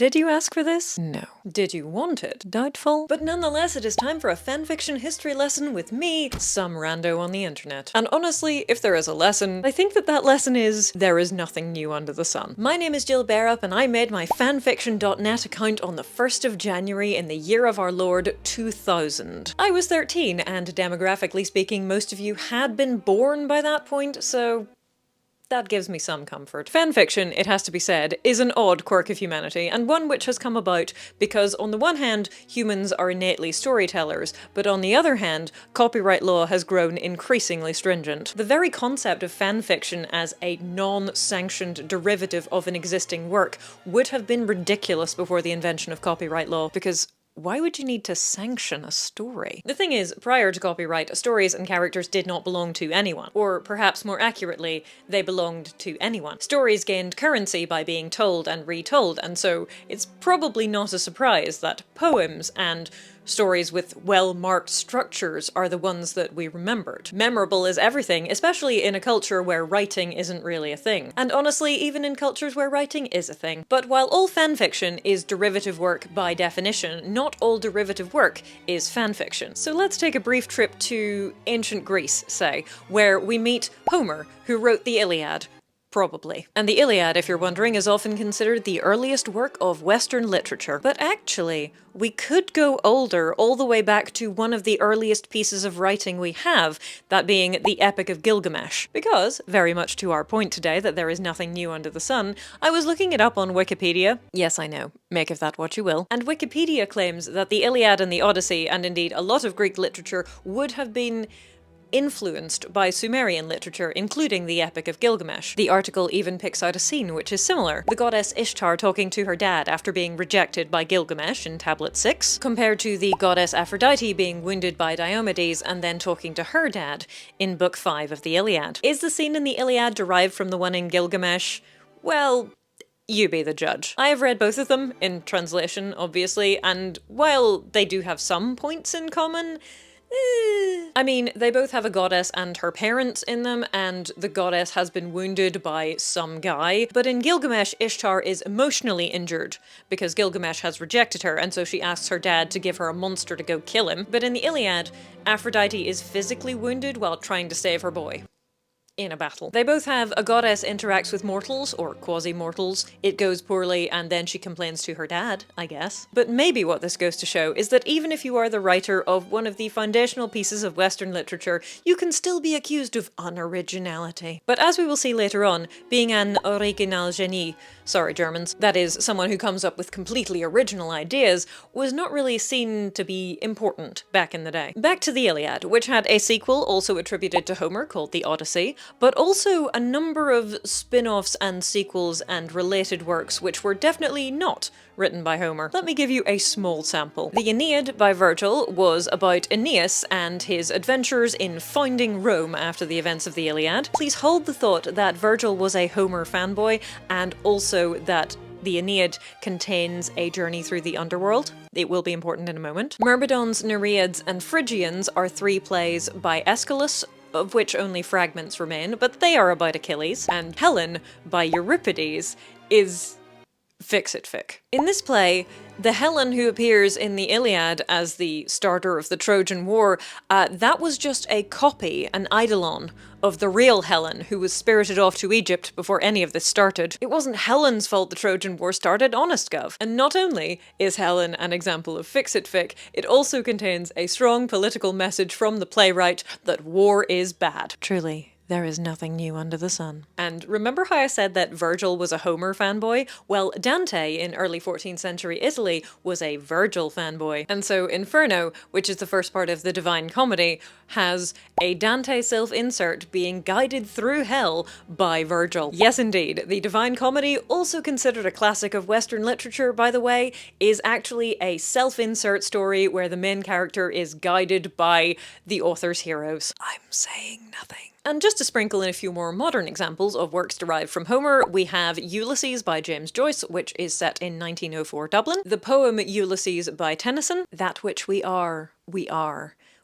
Did you ask for this? No. Did you want it? Doubtful. But nonetheless, it is time for a fanfiction history lesson with me, some rando on the internet. And honestly, if there is a lesson, I think that lesson is, there is nothing new under the sun. My name is Jill Bearup, and I made my fanfiction.net account on the 1st of January in the year of our Lord 2000. I was 13, and demographically speaking, most of you had been born by that point, so that gives me some comfort. Fanfiction, it has to be said, is an odd quirk of humanity, and one which has come about because, on the one hand, humans are innately storytellers, but on the other hand, copyright law has grown increasingly stringent. The very concept of fanfiction as a non-sanctioned derivative of an existing work would have been ridiculous before the invention of copyright law, because why would you need to sanction a story? The thing is, prior to copyright, stories and characters did not belong to anyone. Or perhaps more accurately, they belonged to anyone. Stories gained currency by being told and retold, and so it's probably not a surprise that poems and stories with well-marked structures are the ones that we remembered. Memorable is everything, especially in a culture where writing isn't really a thing. And honestly, even in cultures where writing is a thing. But while all fanfiction is derivative work by definition, not all derivative work is fanfiction. So let's take a brief trip to ancient Greece, say, where we meet Homer, who wrote the Iliad. Probably. And the Iliad, if you're wondering, is often considered the earliest work of Western literature. But actually, we could go older, all the way back to one of the earliest pieces of writing we have, that being the Epic of Gilgamesh. Because, very much to our point today that there is nothing new under the sun, I was looking it up on Wikipedia. Yes, I know. Make of that what you will. And Wikipedia claims that the Iliad and the Odyssey, and indeed a lot of Greek literature, would have been influenced by Sumerian literature, including the Epic of Gilgamesh. The article even picks out a scene which is similar. The goddess Ishtar talking to her dad after being rejected by Gilgamesh in Tablet 6, compared to the goddess Aphrodite being wounded by Diomedes and then talking to her dad in Book 5 of the Iliad. Is the scene in the Iliad derived from the one in Gilgamesh? Well, you be the judge. I have read both of them, in translation, obviously, and while they do have some points in common, I mean, they both have a goddess and her parents in them, and the goddess has been wounded by some guy. But in Gilgamesh, Ishtar is emotionally injured because Gilgamesh has rejected her, and so she asks her dad to give her a monster to go kill him. But in the Iliad, Aphrodite is physically wounded while trying to save her boy in a battle. They both have a goddess interacts with mortals, or quasi-mortals, it goes poorly, and then she complains to her dad, I guess. But maybe what this goes to show is that even if you are the writer of one of the foundational pieces of Western literature, you can still be accused of unoriginality. But as we will see later on, being an original genie, sorry Germans, that is, someone who comes up with completely original ideas, was not really seen to be important back in the day. Back to the Iliad, which had a sequel also attributed to Homer called the Odyssey, but also a number of spin-offs and sequels and related works which were definitely not written by Homer. Let me give you a small sample. The Aeneid by Virgil was about Aeneas and his adventures in founding Rome after the events of the Iliad. Please hold the thought that Virgil was a Homer fanboy, and also that the Aeneid contains a journey through the underworld. It will be important in a moment. Myrmidons, Nereids, and Phrygians are 3 plays by Aeschylus, of which only fragments remain, but they are about Achilles. And Helen by Euripides is fix-it-fic. In this play, the Helen who appears in the Iliad as the starter of the Trojan War, that was just a copy, an eidolon, of the real Helen, who was spirited off to Egypt before any of this started. It wasn't Helen's fault the Trojan War started, honest gov. And not only is Helen an example of fix-it-fic, it also contains a strong political message from the playwright that war is bad. Truly, there is nothing new under the sun. And remember how I said that Virgil was a Homer fanboy? Well, Dante in early 14th century Italy was a Virgil fanboy. And so Inferno, which is the first part of the Divine Comedy, has a Dante self-insert being guided through hell by Virgil. Yes indeed, the Divine Comedy, also considered a classic of Western literature by the way, is actually a self-insert story where the main character is guided by the author's heroes. I'm saying nothing. And just to sprinkle in a few more modern examples of works derived from Homer, we have Ulysses by James Joyce, which is set in 1904 Dublin, the poem Ulysses by Tennyson, that which we are,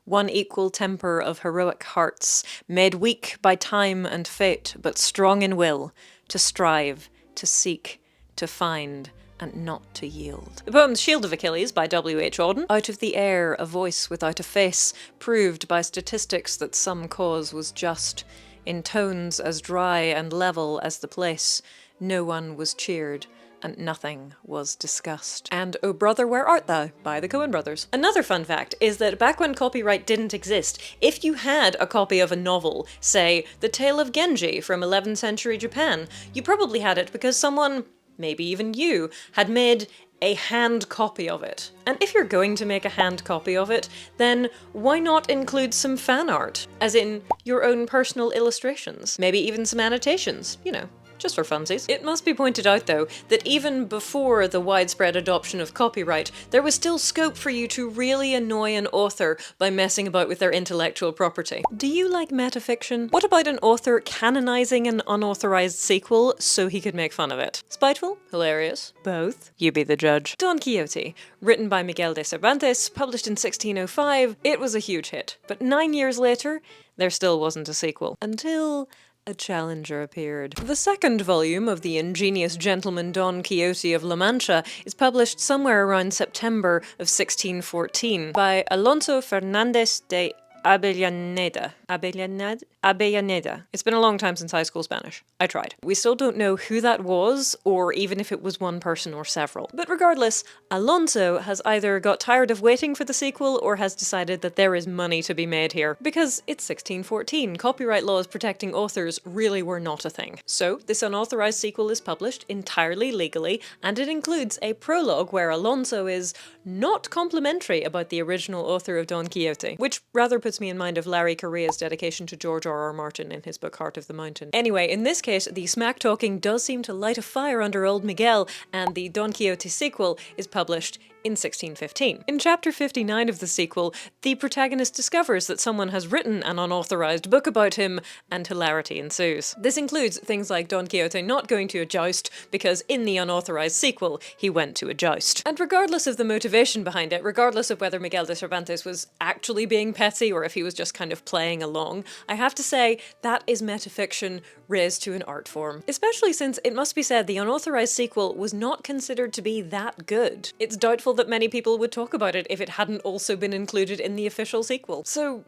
one equal temper of heroic hearts, made weak by time and fate, but strong in will, to strive, to seek, to find, and not to yield. The poem Shield of Achilles by W.H. Auden. Out of the air, a voice without a face, proved by statistics that some cause was just. In tones as dry and level as the place, no one was cheered, and nothing was discussed. And O Brother, Where Art Thou? By the Coen brothers. Another fun fact is that back when copyright didn't exist, if you had a copy of a novel, say The Tale of Genji from 11th century Japan, you probably had it because someone, maybe even you, had made a hand copy of it. And if you're going to make a hand copy of it, then why not include some fan art? As in, your own personal illustrations. Maybe even some annotations, you know, just for funsies. It must be pointed out, though, that even before the widespread adoption of copyright, there was still scope for you to really annoy an author by messing about with their intellectual property. Do you like metafiction? What about an author canonizing an unauthorized sequel so he could make fun of it? Spiteful? Hilarious? Both? You be the judge. Don Quixote, written by Miguel de Cervantes, published in 1605, it was a huge hit. But 9 years later, there still wasn't a sequel. Until a challenger appeared. The second volume of the ingenious gentleman Don Quixote of La Mancha is published somewhere around September of 1614 by Alonso Fernandez de Avellaneda. Avellaneda. It's been a long time since high school Spanish. I tried. We still don't know who that was, or even if it was one person or several. But regardless, Alonso has either got tired of waiting for the sequel or has decided that there is money to be made here. Because it's 1614, copyright laws protecting authors really were not a thing. So this unauthorized sequel is published entirely legally, and it includes a prologue where Alonso is not complimentary about the original author of Don Quixote, which rather puts me in mind of Larry Correa's dedication to George R.R. Martin in his book Heart of the Mountain. Anyway, in this case, the smack-talking does seem to light a fire under old Miguel, and the Don Quixote sequel is published in 1615. In chapter 59 of the sequel, the protagonist discovers that someone has written an unauthorized book about him, and hilarity ensues. This includes things like Don Quixote not going to a joust, because in the unauthorized sequel, he went to a joust. And regardless of the motivation behind it, regardless of whether Miguel de Cervantes was actually being petty or if he was just kind of playing along, I have to say that is metafiction raised to an art form. Especially since it must be said the unauthorized sequel was not considered to be that good. It's doubtful that many people would talk about it if it hadn't also been included in the official sequel. So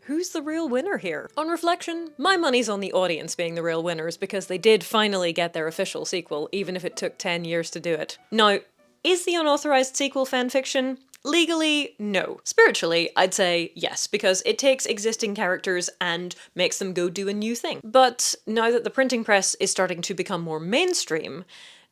who's the real winner here? On reflection, my money's on the audience being the real winners because they did finally get their official sequel, even if it took 10 years to do it. Now, is the unauthorized sequel fanfiction? Legally, no. Spiritually, I'd say yes, because it takes existing characters and makes them go do a new thing. But now that the printing press is starting to become more mainstream,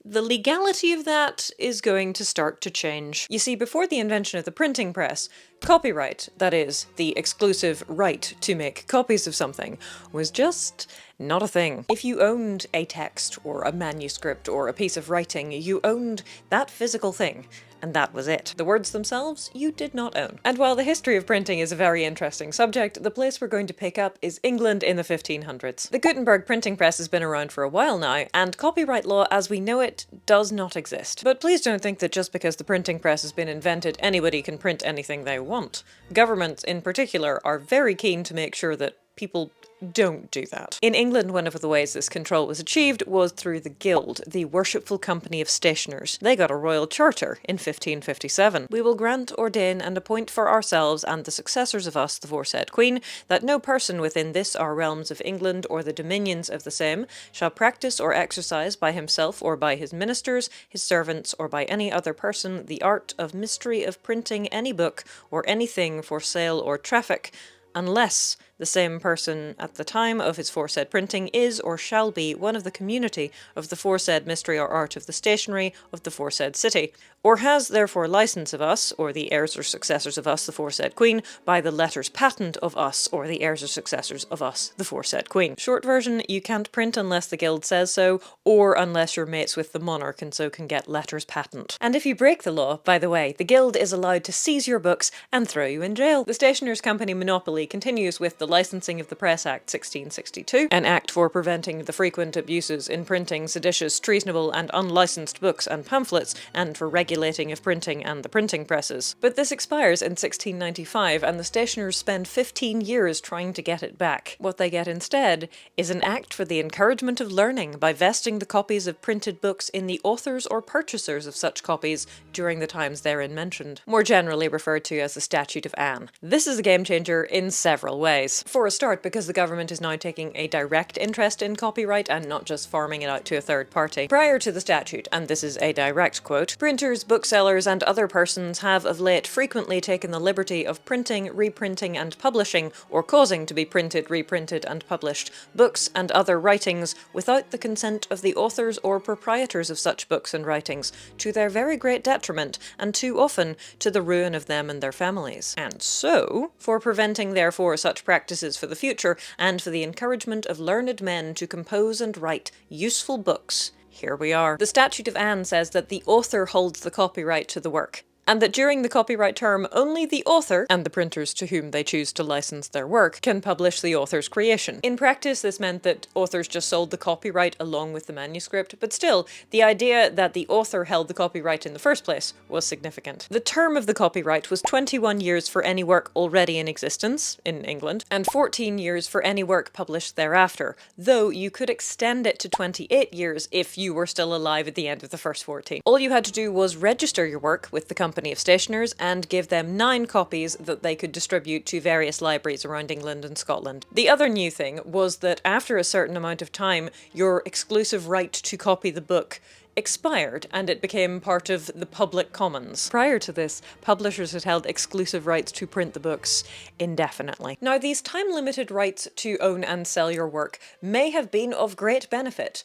the legality of that is going to start to change. You see, before the invention of the printing press, copyright, that is, the exclusive right to make copies of something, was just not a thing. If you owned a text or a manuscript or a piece of writing, you owned that physical thing. And that was it. The words themselves, you did not own. And while the history of printing is a very interesting subject, the place we're going to pick up is England in the 1500s. The Gutenberg printing press has been around for a while now, and copyright law as we know it does not exist. But please don't think that just because the printing press has been invented, anybody can print anything they want. Governments, in particular, are very keen to make sure that people don't do that. In England, one of the ways this control was achieved was through the Guild, the Worshipful Company of Stationers. They got a royal charter in 1557. We will grant, ordain, and appoint for ourselves and the successors of us, the foresaid Queen, that no person within this our realms of England or the dominions of the same shall practice or exercise by himself or by his ministers, his servants, or by any other person the art of mystery of printing any book or anything for sale or traffic, unless the same person at the time of his foresaid printing is or shall be one of the community of the foresaid mystery or art of the stationery of the foresaid city, or has therefore license of us, or the heirs or successors of us, the foresaid Queen, by the letters patent of us, or the heirs or successors of us, the foresaid Queen. Short version, you can't print unless the guild says so, or unless you're mates with the monarch and so can get letters patent. And if you break the law, by the way, the guild is allowed to seize your books and throw you in jail. The Stationers' Company monopoly continues with the Licensing of the Press Act 1662, an act for preventing the frequent abuses in printing seditious, treasonable, and unlicensed books and pamphlets, and for regulating of printing and the printing presses. But this expires in 1695, and the stationers spend 15 years trying to get it back. What they get instead is an act for the encouragement of learning by vesting the copies of printed books in the authors or purchasers of such copies during the times therein mentioned, more generally referred to as the Statute of Anne. This is a game changer in several ways. For a start, because the government is now taking a direct interest in copyright and not just farming it out to a third party. Prior to the statute, and this is a direct quote, printers, booksellers, and other persons have of late frequently taken the liberty of printing, reprinting, and publishing, or causing to be printed, reprinted, and published, books and other writings without the consent of the authors or proprietors of such books and writings, to their very great detriment, and too often to the ruin of them and their families. And so, for preventing therefore such practices for the future, and for the encouragement of learned men to compose and write useful books, here we are. The Statute of Anne says that the author holds the copyright to the work, and that during the copyright term only the author, and the printers to whom they choose to license their work, can publish the author's creation. In practice, this meant that authors just sold the copyright along with the manuscript, but still, the idea that the author held the copyright in the first place was significant. The term of the copyright was 21 years for any work already in existence, in England, and 14 years for any work published thereafter, though you could extend it to 28 years if you were still alive at the end of the first 14. All you had to do was register your work with the company of stationers and give them 9 copies that they could distribute to various libraries around England and Scotland. The other new thing was that after a certain amount of time, your exclusive right to copy the book expired, and it became part of the public commons. Prior to this, publishers had held exclusive rights to print the books indefinitely. Now, these time-limited rights to own and sell your work may have been of great benefit,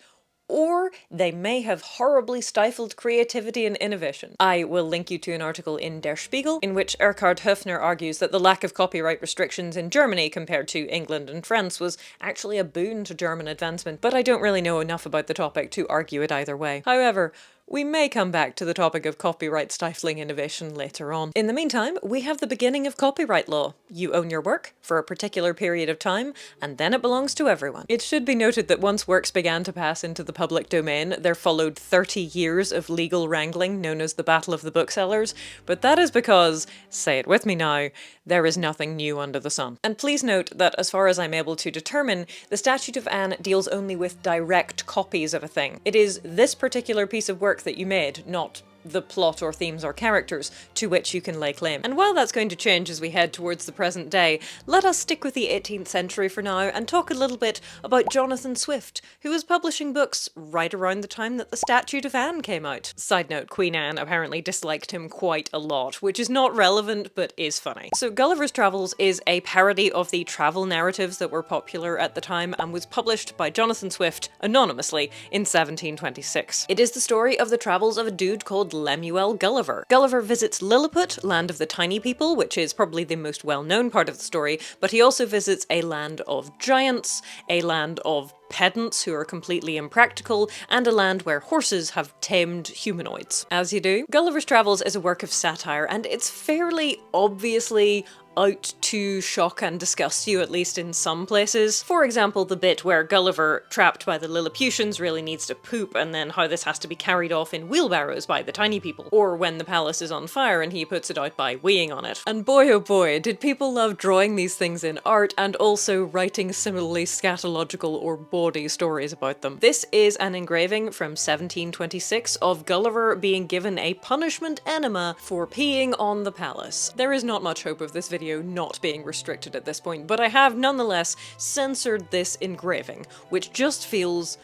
or they may have horribly stifled creativity and innovation. I will link you to an article in Der Spiegel, in which Erkhard Höfner argues that the lack of copyright restrictions in Germany compared to England and France was actually a boon to German advancement, but I don't really know enough about the topic to argue it either way. However, we may come back to the topic of copyright stifling innovation later on. In the meantime, we have the beginning of copyright law. You own your work for a particular period of time, and then it belongs to everyone. It should be noted that once works began to pass into the public domain, there followed 30 years of legal wrangling known as the Battle of the Booksellers, but that is because, say it with me now, there is nothing new under the sun. And please note that as far as I'm able to determine, the Statute of Anne deals only with direct copies of a thing. It is this particular piece of work that you made, not the plot or themes or characters to which you can lay claim. And while that's going to change as we head towards the present day, let us stick with the 18th century for now and talk a little bit about Jonathan Swift, who was publishing books right around the time that the Statute of Anne came out. Side note, Queen Anne apparently disliked him quite a lot, which is not relevant but is funny. So Gulliver's Travels is a parody of the travel narratives that were popular at the time and was published by Jonathan Swift anonymously in 1726. It is the story of the travels of a dude called Lemuel Gulliver. Gulliver visits Lilliput, land of the tiny people, which is probably the most well-known part of the story, but he also visits a land of giants, a land of pedants who are completely impractical, and a land where horses have tamed humanoids. As you do, Gulliver's Travels is a work of satire, and it's fairly obviously out to shock and disgust you, at least in some places. For example, the bit where Gulliver, trapped by the Lilliputians, really needs to poop, and then how this has to be carried off in wheelbarrows by the tiny people. Or when the palace is on fire and he puts it out by weeing on it. And boy oh boy, did people love drawing these things in art and also writing similarly scatological or bawdy stories about them. This is an engraving from 1726 of Gulliver being given a punishment enema for peeing on the palace. There is not much hope of this video not being restricted at this point, but I have nonetheless censored this engraving, which just feels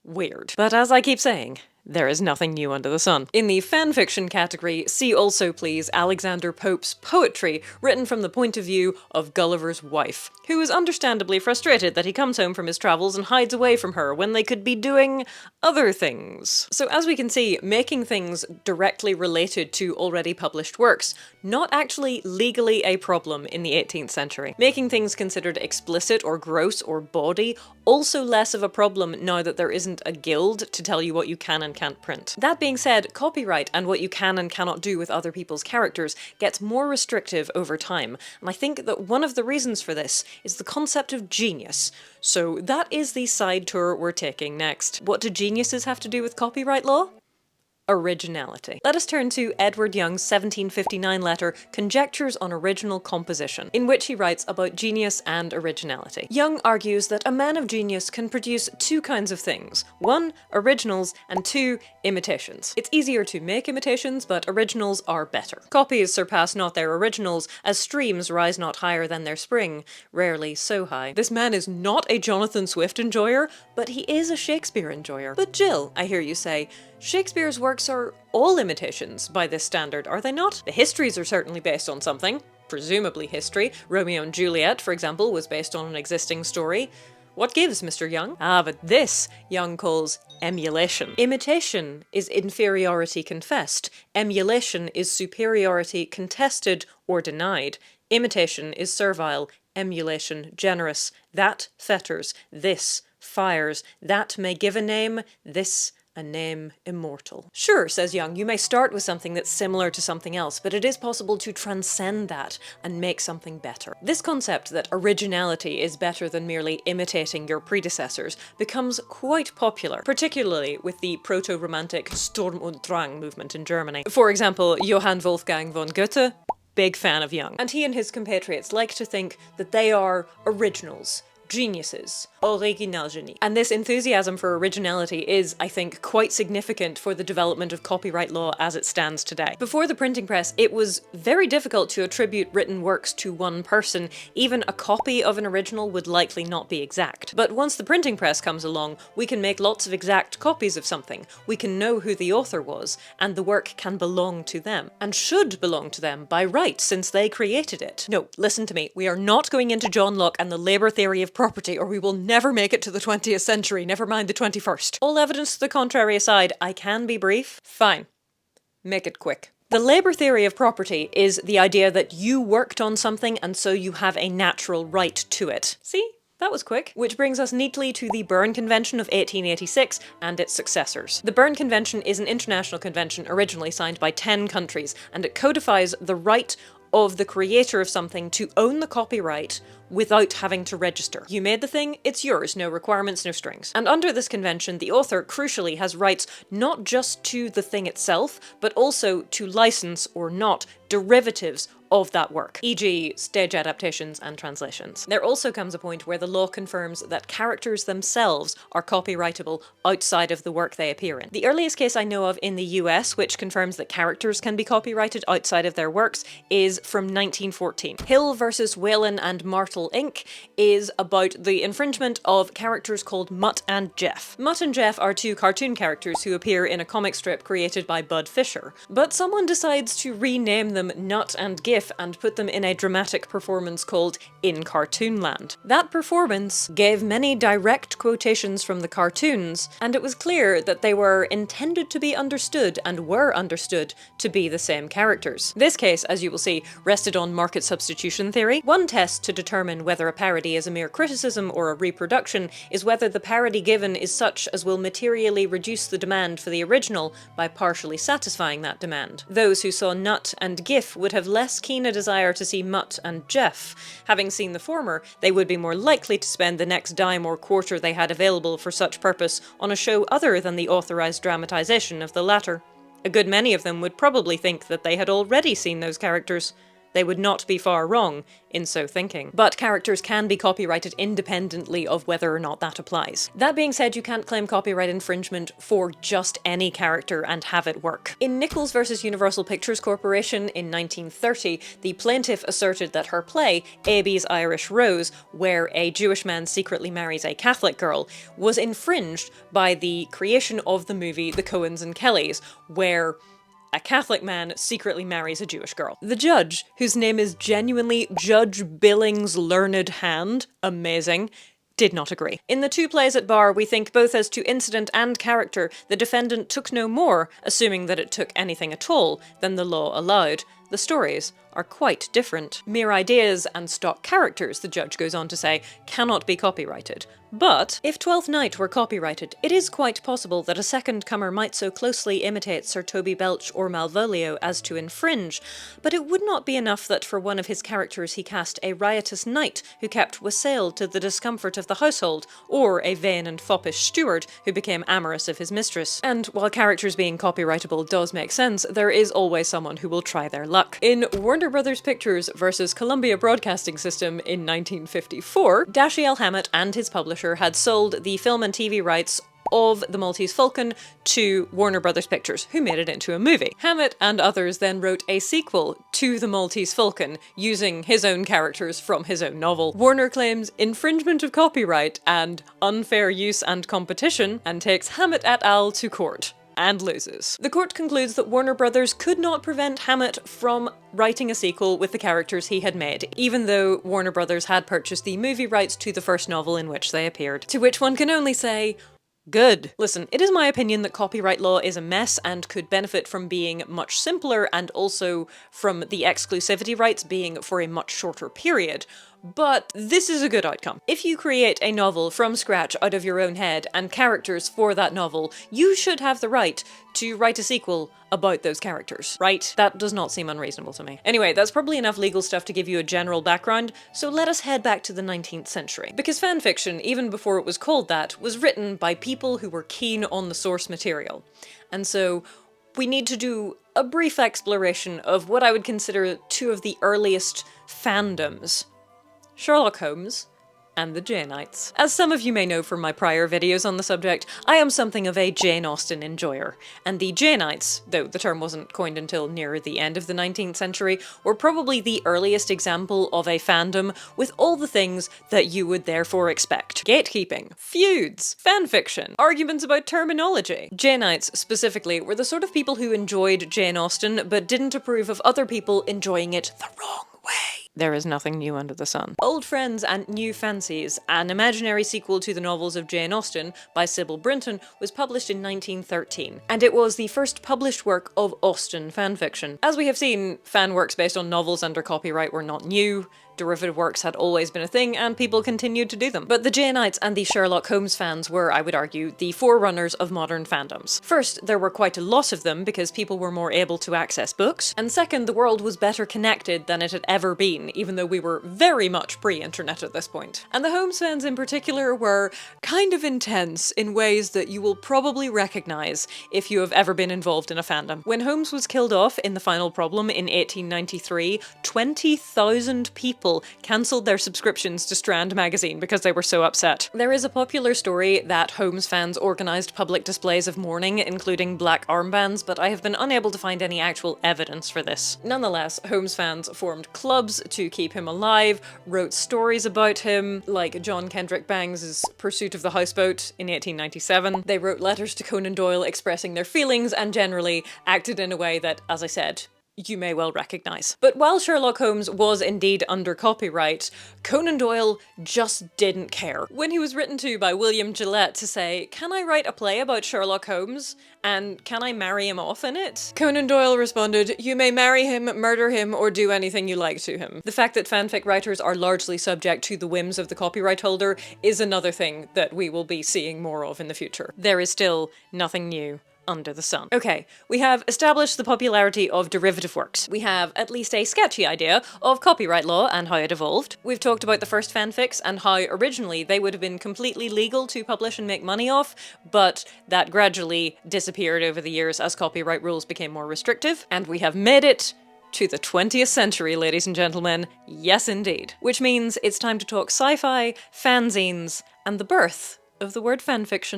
weird. But as I keep saying, there is nothing new under the sun. In the fanfiction category, see also please Alexander Pope's poetry, written from the point of view of Gulliver's wife, who is understandably frustrated that he comes home from his travels and hides away from her when they could be doing other things. So as we can see, making things directly related to already published works, not actually legally a problem in the 18th century. Making things considered explicit or gross or bawdy, also less of a problem now that there isn't a guild to tell you what you can and can't print. That being said, copyright and what you can and cannot do with other people's characters gets more restrictive over time, and I think that one of the reasons for this is the concept of genius. So that is the side tour we're taking next. What do geniuses have to do with copyright law? Originality. Let us turn to Edward Young's 1759 letter, Conjectures on Original Composition, in which he writes about genius and originality. Young argues that a man of genius can produce two kinds of things. One, originals, and two, imitations. It's easier to make imitations, but originals are better. Copies surpass not their originals, as streams rise not higher than their spring, rarely so high. This man is not a Jonathan Swift enjoyer, but he is a Shakespeare enjoyer. But Jill, I hear you say, Shakespeare's works are all imitations by this standard, are they not? The histories are certainly based on something. Presumably history. Romeo and Juliet, for example, was based on an existing story. What gives, Mr. Young? But this Young calls emulation. Imitation is inferiority confessed. Emulation is superiority contested or denied. Imitation is servile. Emulation generous. That fetters. This fires. That may give a name. This a name immortal. Sure, says Young, you may start with something that's similar to something else, but it is possible to transcend that and make something better. This concept that originality is better than merely imitating your predecessors becomes quite popular, particularly with the proto-romantic Sturm und Drang movement in Germany. For example, Johann Wolfgang von Goethe, big fan of Young. And he and his compatriots like to think that they are originals, geniuses, Originalgenie. And this enthusiasm for originality is, I think, quite significant for the development of copyright law as it stands today. Before the printing press, it was very difficult to attribute written works to one person. Even a copy of an original would likely not be exact. But once the printing press comes along, we can make lots of exact copies of something. We can know who the author was, and the work can belong to them. And should belong to them by right, since they created it. No, listen to me. We are not going into John Locke and the labour theory of property, or we will never make it to the 20th century, never mind the 21st. All evidence to the contrary aside, I can be brief. Fine. Make it quick. The labour theory of property is the idea that you worked on something and so you have a natural right to it. See? That was quick. Which brings us neatly to the Berne Convention of 1886 and its successors. The Berne Convention is an international convention originally signed by 10 countries, and it codifies the right of the creator of something to own the copyright without having to register. You made the thing, it's yours, no requirements, no strings. And under this convention, the author, crucially, has rights not just to the thing itself, but also to license or not derivatives of that work, e.g. stage adaptations and translations. There also comes a point where the law confirms that characters themselves are copyrightable outside of the work they appear in. The earliest case I know of in the US which confirms that characters can be copyrighted outside of their works is from 1914. Hill versus Whalen and Martel Inc. is about the infringement of characters called Mutt and Jeff. Mutt and Jeff are two cartoon characters who appear in a comic strip created by Bud Fisher, but someone decides to rename them Nut and Gif and put them in a dramatic performance called In Cartoonland. That performance gave many direct quotations from the cartoons, and it was clear that they were intended to be understood and were understood to be the same characters. This case, as you will see, rested on market substitution theory. One test to determine whether a parody is a mere criticism or a reproduction is whether the parody given is such as will materially reduce the demand for the original by partially satisfying that demand. Those who saw Nut and Gif would have less keen a desire to see Mutt and Jeff. Having seen the former, they would be more likely to spend the next dime or quarter they had available for such purpose on a show other than the authorised dramatisation of the latter. A good many of them would probably think that they had already seen those characters. They would not be far wrong in so thinking. But characters can be copyrighted independently of whether or not that applies. That being said, you can't claim copyright infringement for just any character and have it work. In Nichols versus Universal Pictures Corporation in 1930, the plaintiff asserted that her play, Abe's Irish Rose, where a Jewish man secretly marries a Catholic girl, was infringed by the creation of the movie The Coens and Kellys, where a Catholic man secretly marries a Jewish girl. The judge, whose name is genuinely Judge Billings Learned Hand, amazing, did not agree. In the two plays at bar, we think both as to incident and character, the defendant took no more, assuming that it took anything at all, than the law allowed. the stories are quite different. Mere ideas and stock characters, the judge goes on to say, cannot be copyrighted. But if Twelfth Night were copyrighted, it is quite possible that a second comer might so closely imitate Sir Toby Belch or Malvolio as to infringe, but it would not be enough that for one of his characters he cast a riotous knight who kept wassail to the discomfort of the household, or a vain and foppish steward who became amorous of his mistress. And while characters being copyrightable does make sense, there is always someone who will try their luck. In Warner Brothers Pictures versus Columbia Broadcasting System in 1954, Dashiell Hammett and his publisher had sold the film and TV rights of The Maltese Falcon to Warner Brothers Pictures, who made it into a movie. Hammett and others then wrote a sequel to The Maltese Falcon, using his own characters from his own novel. Warner claims infringement of copyright and unfair use and competition, and takes Hammett et al. To court. And loses. The court concludes that Warner Brothers could not prevent Hammett from writing a sequel with the characters he had made, even though Warner Brothers had purchased the movie rights to the first novel in which they appeared. To which one can only say, good. Listen, it is my opinion that copyright law is a mess and could benefit from being much simpler, and also from the exclusivity rights being for a much shorter period. But this is a good outcome. If you create a novel from scratch out of your own head and characters for that novel, you should have the right to write a sequel about those characters, right? That does not seem unreasonable to me. Anyway, that's probably enough legal stuff to give you a general background, so let us head back to the 19th century. Because fanfiction, even before it was called that, was written by people who were keen on the source material. And so we need to do a brief exploration of what I would consider two of the earliest fandoms: Sherlock Holmes and the Janeites. As some of you may know from my prior videos on the subject, I am something of a Jane Austen enjoyer, and the Janeites, though the term wasn't coined until near the end of the 19th century, were probably the earliest example of a fandom with all the things that you would therefore expect. Gatekeeping, feuds, fanfiction, arguments about terminology. Janeites, specifically, were the sort of people who enjoyed Jane Austen but didn't approve of other people enjoying it the wrong way. There is nothing new under the sun. Old Friends and New Fancies, an imaginary sequel to the novels of Jane Austen by Sybil Brinton, was published in 1913, and it was the first published work of Austen fanfiction. As we have seen, fan works based on novels under copyright were not new. Derivative works had always been a thing, and people continued to do them. But the Janeites and the Sherlock Holmes fans were, I would argue, the forerunners of modern fandoms. First, there were quite a lot of them because people were more able to access books, and second, the world was better connected than it had ever been, even though we were very much pre-internet at this point. And the Holmes fans in particular were kind of intense in ways that you will probably recognize if you have ever been involved in a fandom. When Holmes was killed off in The Final Problem in 1893, 20,000 people cancelled their subscriptions to Strand magazine because they were so upset. There is a popular story that Holmes fans organised public displays of mourning, including black armbands, but I have been unable to find any actual evidence for this. Nonetheless, Holmes fans formed clubs to keep him alive, wrote stories about him, like John Kendrick Bangs' Pursuit of the Houseboat in 1897. They wrote letters to Conan Doyle expressing their feelings, and generally acted in a way that, as I said, you may well recognise. But while Sherlock Holmes was indeed under copyright, Conan Doyle just didn't care. When he was written to by William Gillette to say, "Can I write a play about Sherlock Holmes? And can I marry him off in it?" Conan Doyle responded, "You may marry him, murder him, or do anything you like to him." The fact that fanfic writers are largely subject to the whims of the copyright holder is another thing that we will be seeing more of in the future. There is still nothing new under the sun. Okay, we have established the popularity of derivative works. We have at least a sketchy idea of copyright law and how it evolved. We've talked about the first fanfics and how originally they would have been completely legal to publish and make money off, but that gradually disappeared over the years as copyright rules became more restrictive. And we have made it to the 20th century, ladies and gentlemen. Yes, indeed. Which means it's time to talk sci-fi, fanzines, and the birth of the word fanfiction.